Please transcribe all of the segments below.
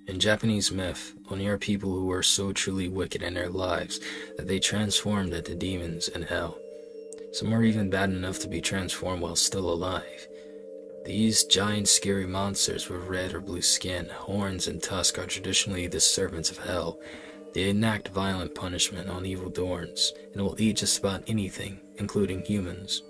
In Japanese myth, Oni are people who are so truly wicked in their lives that they transformed into demons in hell. Some are even bad enough to be transformed while still alive. These giant scary monsters with red or blue skin, horns, and tusks are traditionally the servants of hell. They enact violent punishment on evildoers and will eat just about anything, including humans.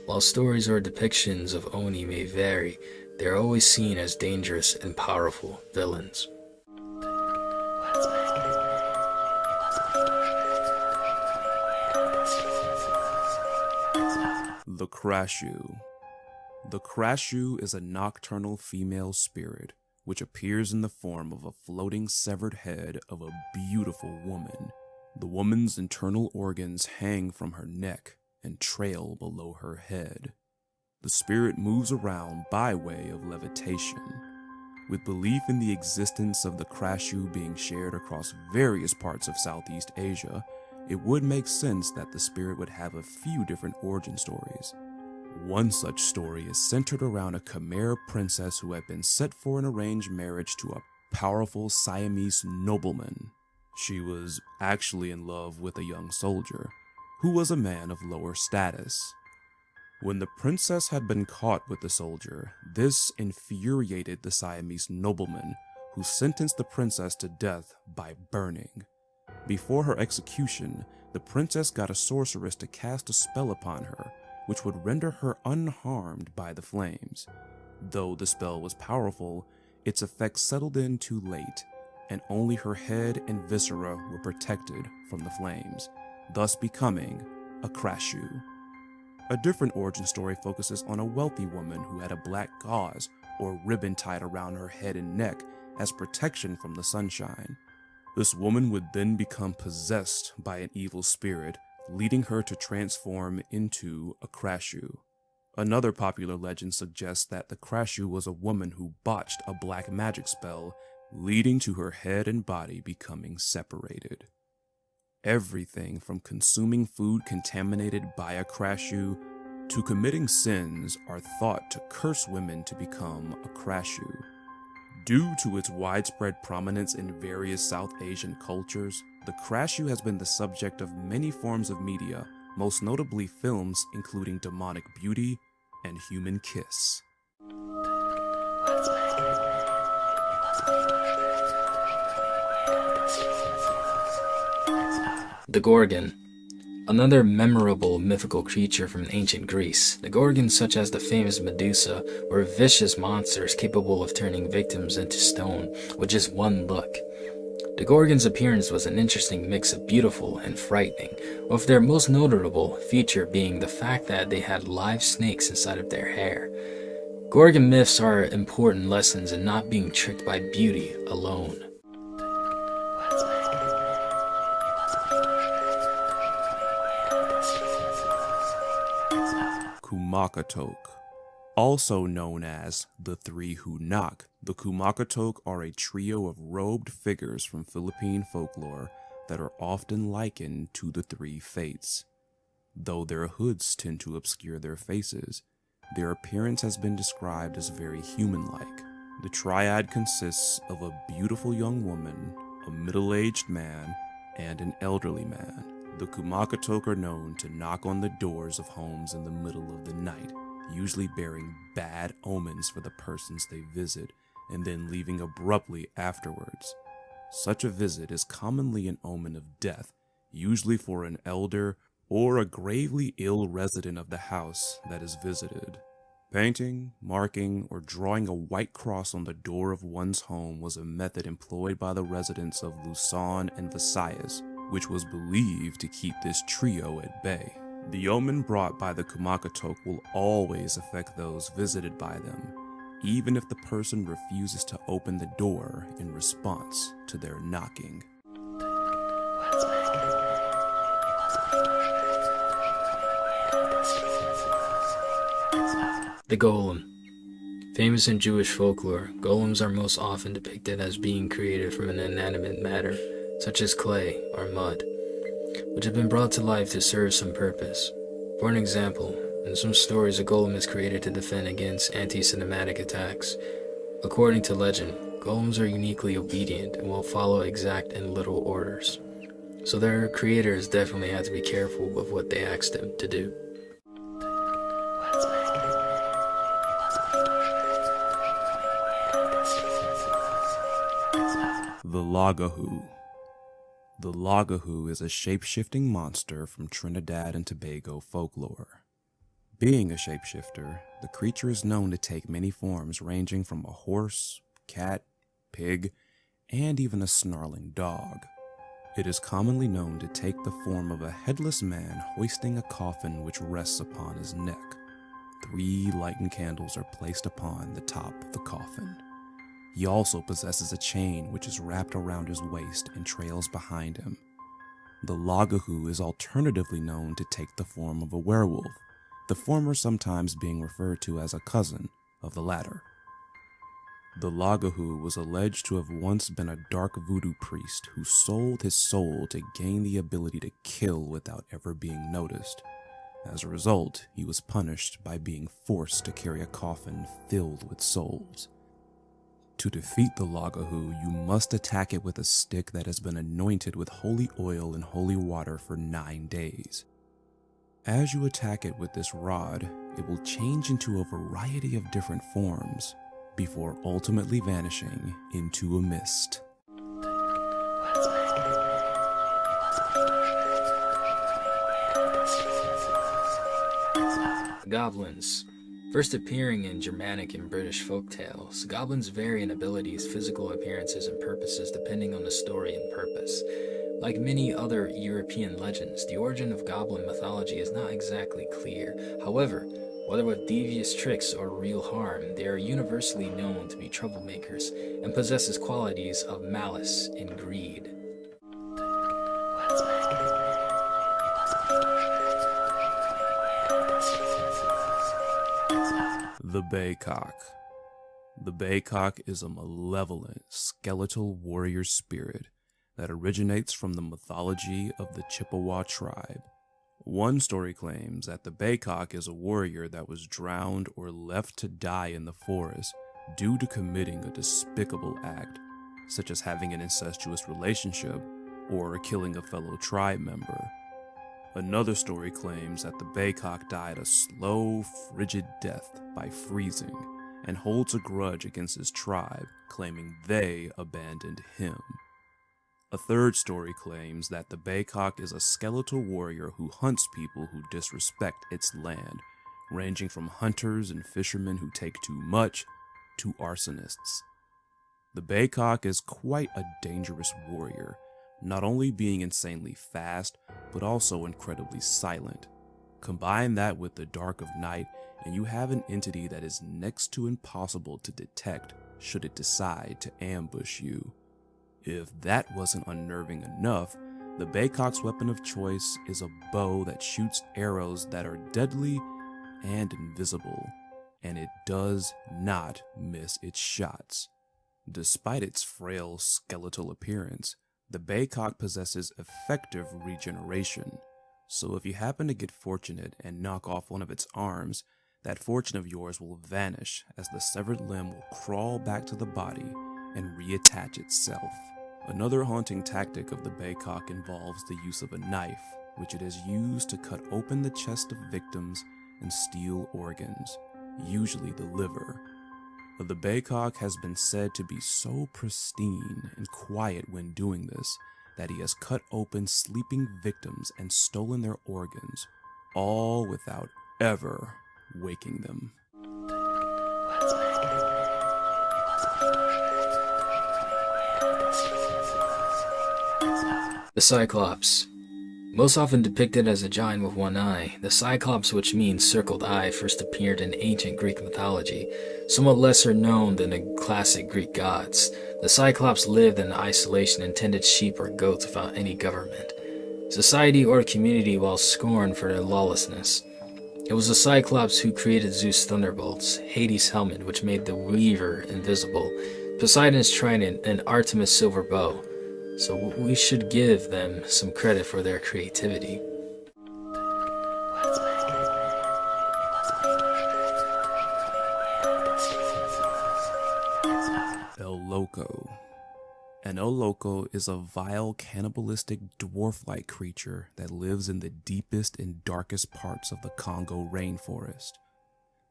While stories or depictions of Oni may vary, they are always seen as dangerous and powerful villains. The Crashu. The Crashu is a nocturnal female spirit which appears in the form of a floating severed head of a beautiful woman. The woman's internal organs hang from her neck and trail below her head. The spirit moves around by way of levitation. With belief in the existence of the Crashu being shared across various parts of Southeast Asia, it would make sense that the spirit would have a few different origin stories. One such story is centered around a Khmer princess who had been set for an arranged marriage to a powerful Siamese nobleman. She was actually in love with a young soldier, who was a man of lower status. When the princess had been caught with the soldier, this infuriated the Siamese nobleman, who sentenced the princess to death by burning. Before her execution, the princess got a sorceress to cast a spell upon her, which would render her unharmed by the flames. Though the spell was powerful, its effects settled in too late, and only her head and viscera were protected from the flames, thus becoming a Crashu. A different origin story focuses on a wealthy woman who had a black gauze or ribbon tied around her head and neck as protection from the sunshine. This woman would then become possessed by an evil spirit, leading her to transform into a Crashu. Another popular legend suggests that the Crashu was a woman who botched a black magic spell, leading to her head and body becoming separated. Everything from consuming food contaminated by a Crashu to committing sins are thought to curse women to become a Crashu. Due to its widespread prominence in various South Asian cultures, the Crashu has been the subject of many forms of media, most notably films including Demonic Beauty and Human Kiss. The Gorgon. Another memorable mythical creature from ancient Greece, the Gorgons, such as the famous Medusa, were vicious monsters capable of turning victims into stone with just one look. The Gorgon's appearance was an interesting mix of beautiful and frightening, with their most notable feature being the fact that they had live snakes inside of their hair. Gorgon myths are important lessons in not being tricked by beauty alone. Kumakatok. Also known as the Three Who Knock, the Kumakatok are a trio of robed figures from Philippine folklore that are often likened to the Three Fates. Though their hoods tend to obscure their faces, their appearance has been described as very human-like. The triad consists of a beautiful young woman, a middle-aged man, and an elderly man. The Kumakatok are known to knock on the doors of homes in the middle of the night, usually bearing bad omens for the persons they visit, and then leaving abruptly afterwards. Such a visit is commonly an omen of death, usually for an elder or a gravely ill resident of the house that is visited. Painting, marking, or drawing a white cross on the door of one's home was a method employed by the residents of Luzon and Visayas, which was believed to keep this trio at bay. The omen brought by the Kumakatok will always affect those visited by them, even if the person refuses to open the door in response to their knocking. The Golem. Famous in Jewish folklore, golems are most often depicted as being created from an inanimate matter, such as clay or mud, which have been brought to life to serve some purpose. For an example, in some stories a golem is created to defend against anti-Semitic attacks. According to legend, Golems are uniquely obedient and will follow exact and literal orders, so their creators definitely had to be careful of what they asked them to do. The Lagahu. The Lagahu is a shape-shifting monster from Trinidad and Tobago folklore. Being a shapeshifter, the creature is known to take many forms ranging from a horse, cat, pig, and even a snarling dog. It is commonly known to take the form of a headless man hoisting a coffin which rests upon his neck. 3 lightened candles are placed upon the top of the coffin. He also possesses a chain which is wrapped around his waist and trails behind him. The Lagahu is alternatively known to take the form of a werewolf, the former sometimes being referred to as a cousin of the latter. The Lagahu was alleged to have once been a dark voodoo priest who sold his soul to gain the ability to kill without ever being noticed. As a result, he was punished by being forced to carry a coffin filled with souls. To defeat the Lagahu, you must attack it with a stick that has been anointed with holy oil and holy water for 9 days. As you attack it with this rod, it will change into a variety of different forms, before ultimately vanishing into a mist. Goblins. First appearing in Germanic and British folktales, goblins vary in abilities, physical appearances, and purposes depending on the story and purpose. Like many other European legends, the origin of goblin mythology is not exactly clear. However, whether with devious tricks or real harm, they are universally known to be troublemakers and possesses qualities of malice and greed. The Baycock. The Baycock is a malevolent, skeletal warrior spirit that originates from the mythology of the Chippewa tribe. One story claims that the Baycock is a warrior that was drowned or left to die in the forest due to committing a despicable act, such as having an incestuous relationship or killing a fellow tribe member. Another story claims that the Baycock died a slow, frigid death by freezing and holds a grudge against his tribe, claiming they abandoned him. A third story claims that the Baycock is a skeletal warrior who hunts people who disrespect its land, ranging from hunters and fishermen who take too much to arsonists. The Baycock is quite a dangerous warrior, not only being insanely fast, but also incredibly silent. Combine that with the dark of night, and you have an entity that is next to impossible to detect should it decide to ambush you. If that wasn't unnerving enough, the Baycock's weapon of choice is a bow that shoots arrows that are deadly and invisible, and it does not miss its shots. Despite its frail skeletal appearance, the Baycock possesses effective regeneration, so if you happen to get fortunate and knock off one of its arms, that fortune of yours will vanish as the severed limb will crawl back to the body and reattach itself. Another haunting tactic of the Baycock involves the use of a knife, which it is used to cut open the chest of victims and steal organs, usually the liver. The Baycock has been said to be so pristine and quiet when doing this that he has cut open sleeping victims and stolen their organs, all without ever waking them. The Cyclops. Most often depicted as a giant with one eye, the Cyclops, which means circled eye, first appeared in ancient Greek mythology, somewhat lesser known than the classic Greek gods. The Cyclops lived in isolation and tended sheep or goats without any government, society, or community while scorned for their lawlessness. It was the Cyclops who created Zeus' thunderbolts, Hades' helmet, which made the Weaver invisible, Poseidon's trident, and Artemis' silver bow. So we should give them some credit for their creativity. El Loco. An El Loco is a vile, cannibalistic, dwarf-like creature that lives in the deepest and darkest parts of the Congo rainforest.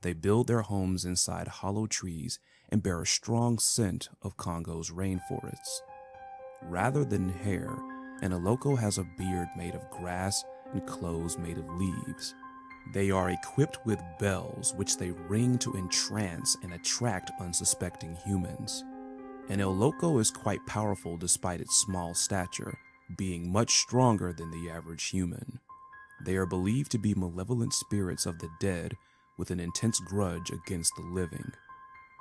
They build their homes inside hollow trees and bear a strong scent of Congo's rainforests. Rather than hair, an El Loco has a beard made of grass and clothes made of leaves. They are equipped with bells which they ring to entrance and attract unsuspecting humans. An El Loco is quite powerful despite its small stature, being much stronger than the average human. They are believed to be malevolent spirits of the dead with an intense grudge against the living.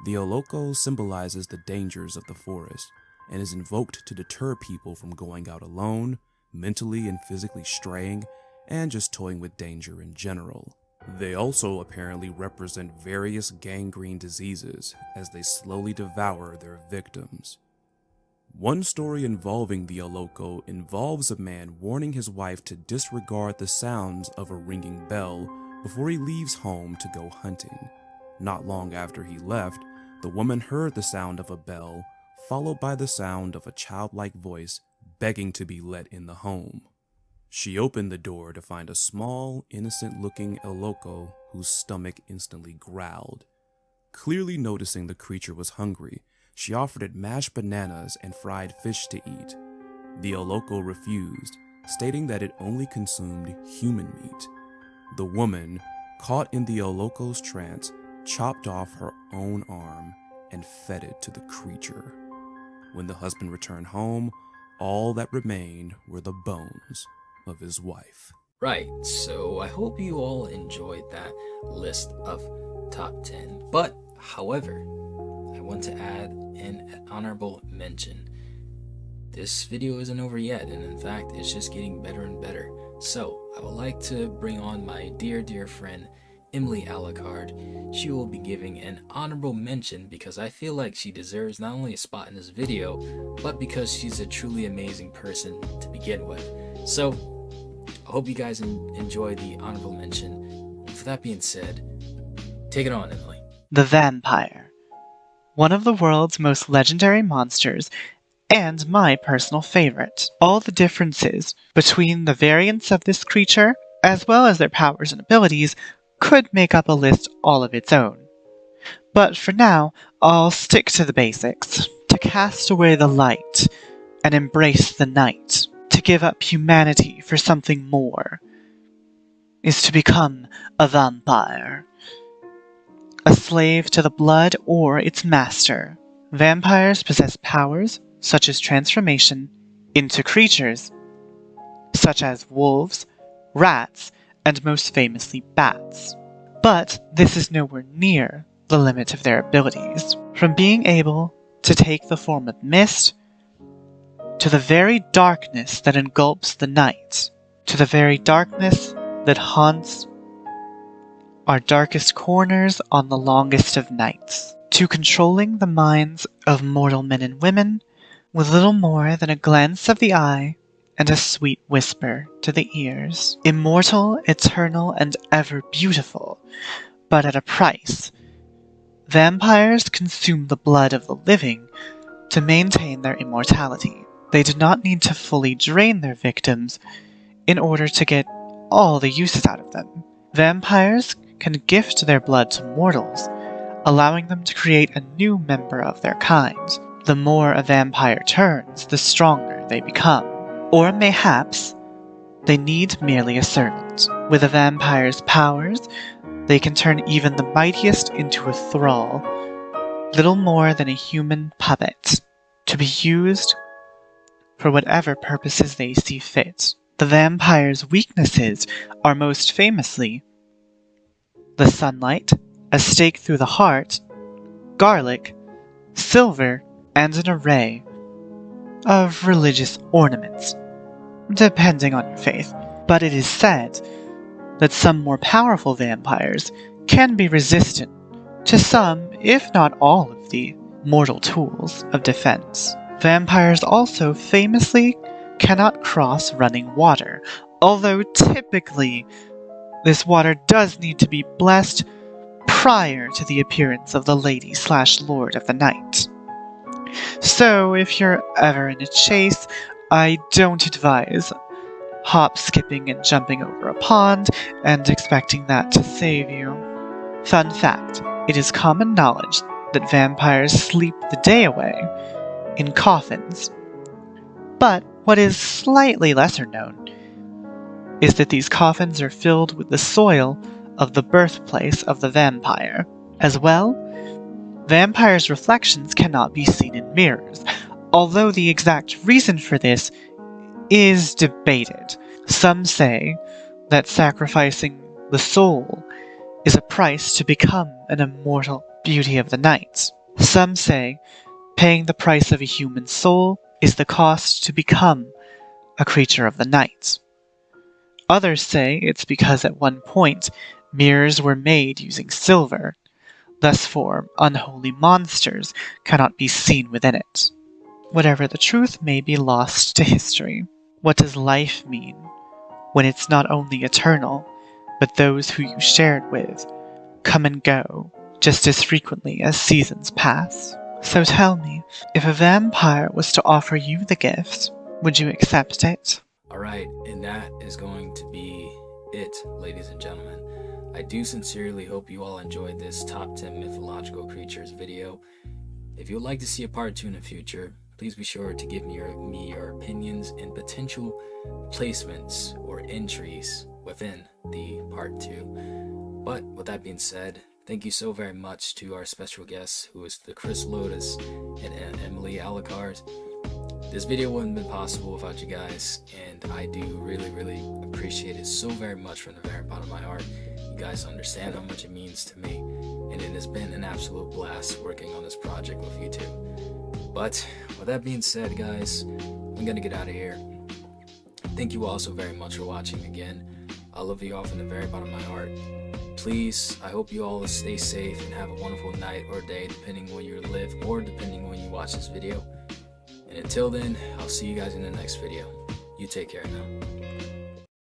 The El Loco symbolizes the dangers of the forest and is invoked to deter people from going out alone, mentally and physically straying, and just toying with danger in general. They also apparently represent various gangrene diseases as they slowly devour their victims. One story involving the El Loco involves a man warning his wife to disregard the sounds of a ringing bell before he leaves home to go hunting. Not long after he left, the woman heard the sound of a bell, followed by the sound of a childlike voice begging to be let in the home. She opened the door to find a small, innocent-looking El Loco whose stomach instantly growled. Clearly noticing the creature was hungry, she offered it mashed bananas and fried fish to eat. The El Loco refused, stating that it only consumed human meat. The woman, caught in the El Loco's trance, chopped off her own arm and fed it to the creature. When the husband returned home, all that remained were the bones of his wife. Right, so I hope you all enjoyed that list of top 10. But, however, I want to add an honorable mention. This video isn't over yet, and in fact, it's just getting better and better. So, I would like to bring on my dear friend, Emily Alucard. She will be giving an honorable mention because I feel like she deserves not only a spot in this video, but because she's a truly amazing person to begin with. So, I hope you guys enjoy the honorable mention. With that being said, take it on, Emily. The vampire. One of the world's most legendary monsters, and my personal favorite. All the differences between the variants of this creature, as well as their powers and abilities, could make up a list all of its own. But for now, I'll stick to the basics. To cast away the light and embrace the night, to give up humanity for something more, is to become a vampire. A slave to the blood or its master. Vampires possess powers such as transformation into creatures, such as wolves, rats, and most famously bats. But this is nowhere near the limit of their abilities. From being able to take the form of mist, to the very darkness that engulfs the night, to the very darkness that haunts our darkest corners on the longest of nights, to controlling the minds of mortal men and women with little more than a glance of the eye and a sweet whisper to the ears. Immortal, eternal, and ever beautiful, but at a price. Vampires consume the blood of the living to maintain their immortality. They do not need to fully drain their victims in order to get all the uses out of them. Vampires can gift their blood to mortals, allowing them to create a new member of their kind. The more a vampire turns, the stronger they become. Or mayhaps, they need merely a servant. With a vampire's powers, they can turn even the mightiest into a thrall, little more than a human puppet, to be used for whatever purposes they see fit. The vampire's weaknesses are most famously the sunlight, a stake through the heart, garlic, silver, and an array of religious ornaments, depending on your faith. But it is said that some more powerful vampires can be resistant to some, if not all, of the mortal tools of defense. Vampires also famously cannot cross running water, although typically this water does need to be blessed prior to the appearance of the lady/lord of the night, So if you're ever in a chase, I don't advise hop, skipping, and jumping over a pond and expecting that to save you. Fun fact, it is common knowledge that vampires sleep the day away in coffins. But what is slightly lesser known is that these coffins are filled with the soil of the birthplace of the vampire. As well, vampires' reflections cannot be seen in mirrors, although the exact reason for this is debated. Some say that sacrificing the soul is a price to become an immortal beauty of the night. Some say paying the price of a human soul is the cost to become a creature of the night. Others say it's because at one point mirrors were made using silver, thus for unholy monsters cannot be seen within it. Whatever the truth may be lost to history. What does life mean when it's not only eternal, but those who you share it with come and go just as frequently as seasons pass? So tell me, if a vampire was to offer you the gift, would you accept it? Alright, and that is going to be it, ladies and gentlemen. I do sincerely hope you all enjoyed this top 10 mythological creatures video. If you would like to see a part 2 in the future, please be sure to give me your opinions and potential placements or entries within the part 2. But with that being said, thank you so very much to our special guests, who is the Chris Lotus and Emily Alucard. This video wouldn't have been possible without you guys, and I do really appreciate it so very much from the very bottom of my heart. You guys understand how much it means to me, and it has been an absolute blast working on this project with you two. But with that being said, guys, I'm gonna get out of here. Thank you all so very much for watching again. I love you all from the very bottom of my heart. Please, I hope you all stay safe and have a wonderful night or day, depending where you live or depending when you watch this video. And until then, I'll see you guys in the next video. You take care now.